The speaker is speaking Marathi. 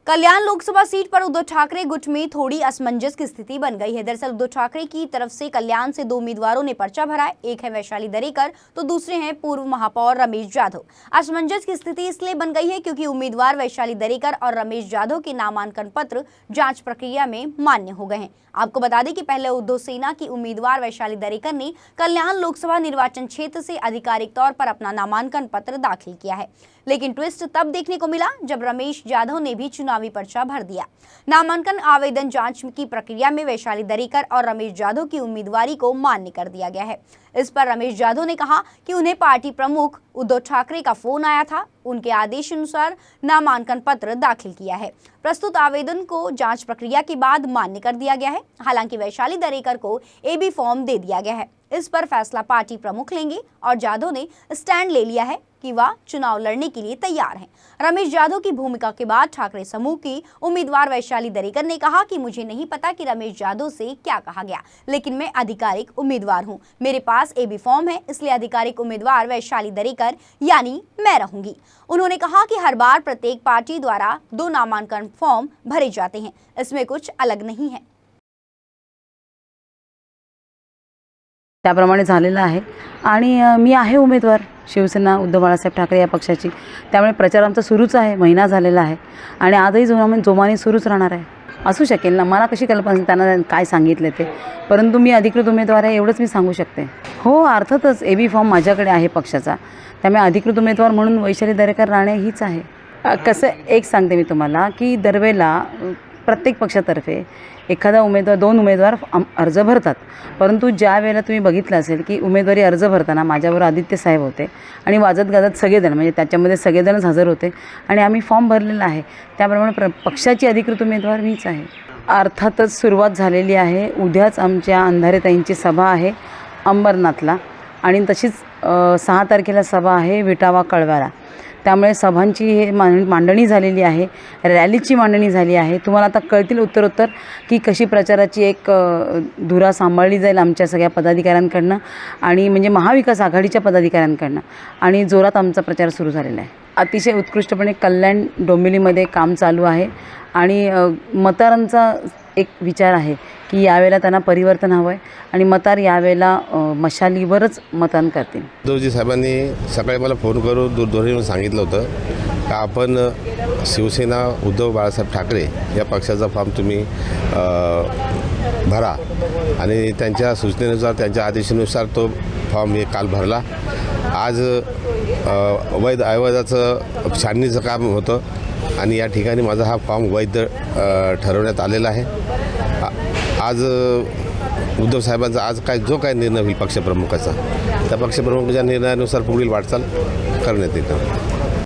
कल्याण लोकसभा सीट पर उद्धव ठाकरे गुट में थोड़ी असमंजस की स्थिति बन गई है। दरअसल उद्धव ठाकरे की तरफ से कल्याण से 2 उम्मीदवारों ने पर्चा भरा है। एक है वैशाली दरेकर तो दूसरे हैं पूर्व महापौर रमेश यादव। असमंजस की स्थिति इसलिए बन गई है क्योंकि उम्मीदवार वैशाली दरेकर और रमेश यादव के नामांकन पत्र जांच प्रक्रिया में मान्य हो गए हैं। आपको बता दें कि पहले उद्धव सेना की उम्मीदवार वैशाली दरेकर ने कल्याण लोकसभा निर्वाचन क्षेत्र से आधिकारिक तौर पर अपना नामांकन पत्र दाखिल किया है, लेकिन ट्विस्ट तब देखने को मिला जब रमेश यादव ने भी चुनावी पर्चा भर दिया। नामांकन आवेदन जांच की प्रक्रिया में वैशाली दरेकर और रमेश यादव की उम्मीदवारी को मान्य कर दिया गया है। इस पर रमेश यादव ने कहा कि उन्हें पार्टी प्रमुख उद्धव ठाकरे का फोन आया था, उनके आदेश अनुसार नामांकन पत्र दाखिल किया है। प्रस्तुत आवेदन को जांच प्रक्रिया के बाद मान्य कर दिया गया है। हालांकि वैशाली दरेकर को एबी फॉर्म दे दिया गया है। इस पर फैसला पार्टी प्रमुख लेंगे और यादव ने स्टैंड ले लिया है कि वह चुनाव लड़ने के लिए तैयार हैं। रमेश यादव की भूमिका के बाद ठाकरे समूह की उम्मीदवार वैशाली दरेकर ने कहा कि मुझे नहीं पता कि रमेश यादव से क्या कहा गया, लेकिन मैं आधिकारिक उम्मीदवार हूं। मेरे पास एबी फॉर्म है, इसलिए आधिकारिक उम्मीदवार वैशाली दरेकर यानी मैं रहूंगी। उन्होंने कहा कि हर बार प्रत्येक पार्टी द्वारा 2 नामांकन फॉर्म भरे जाते हैं, इसमें कुछ अलग नहीं है। त्याप्रमाणे झालेलं आहे आणि मी आहे उमेदवार शिवसेना उद्धव बाळासाहेब ठाकरे या पक्षाची। त्यामुळे प्रचार आमचा सुरूच आहे, महिना झालेला आहे आणि आजही जोमाने सुरूच राहणार आहे। असू शकेल ना, मला कशी कल्पना त्यांना काय सांगितले ते, परंतु मी अधिकृत उमेदवार आहे एवढंच मी सांगू शकते। हो, अर्थातच एबी फॉर्म माझ्याकडे आहे पक्षाचा, त्यामुळे अधिकृत उमेदवार म्हणून वैशाली दरेकर राणे हीच आहे। कसं एक सांगते मी तुम्हाला की दरवेळेला प्रत्येक पक्षातर्फे एखादा उमेदवार 2 उमेदवार अर्ज भरतात, परंतु ज्या वेळेला तुम्ही बघितलं असेल की उमेदवारी अर्ज भरताना माझ्याबरोबर आदित्य साहेब होते आणि वाजत गाजत सगळेजण म्हणजे त्याच्यामध्ये सगळेजणच हजर होते आणि आम्ही फॉर्म भरलेला आहे। त्याप्रमाणे पक्षाची अधिकृत उमेदवार मीच आहे। अर्थातच सुरुवात झालेली आहे। उद्याच आमच्या अंधारेताईंची सभा आहे अंबरनाथला आणि तशीच 6 तारखेला सभा आहे विटावा कळव्याला। त्यामुळे सभांची हे मांडणी झालेली आहे, रॅलीची मांडणी झाली आहे। तुम्हाला आता कळतील उत्तरोत्तर की कशी प्रचाराची एक धुरा सांभाळली जाईल आमच्या सगळ्या पदाधिकाऱ्यांकडनं आणि म्हणजे महाविकास आघाडीच्या पदाधिकाऱ्यांकडनं आणि जोरात आमचा प्रचार सुरू झालेला आहे। अतिशय उत्कृष्टपणे कल्याण डोंबिवलीमध्ये काम चालू आहे आणि मतदारांचा एक विचार आहे की यावेळेला त्यांना परिवर्तन हवं आहे आणि मतदार यावेळेला मशालीवरच मतदान करतील। उद्धवजी साहेबांनी सकाळी मला फोन करून दूरध्वनीवरून सांगितलं होतं का आपण शिवसेना उद्धव बाळासाहेब ठाकरे या पक्षाचा फॉर्म तुम्ही भरा आणि त्यांच्या सूचनेनुसार त्यांच्या आदेशानुसार तो फॉर्म मी काल भरला। आज वैध अवैधाचं छाननीचं काम होतं आणि या ठिकाणी माझा हा फॉर्म वैध ठरवण्यात आलेला आहे। आज उद्धव साहेबांचा आज जो काय निर्णय होईल पक्षप्रमुखाचा, त्या पक्षप्रमुखाच्या निर्णयानुसार पुढील वाटचाल करण्यात येतं।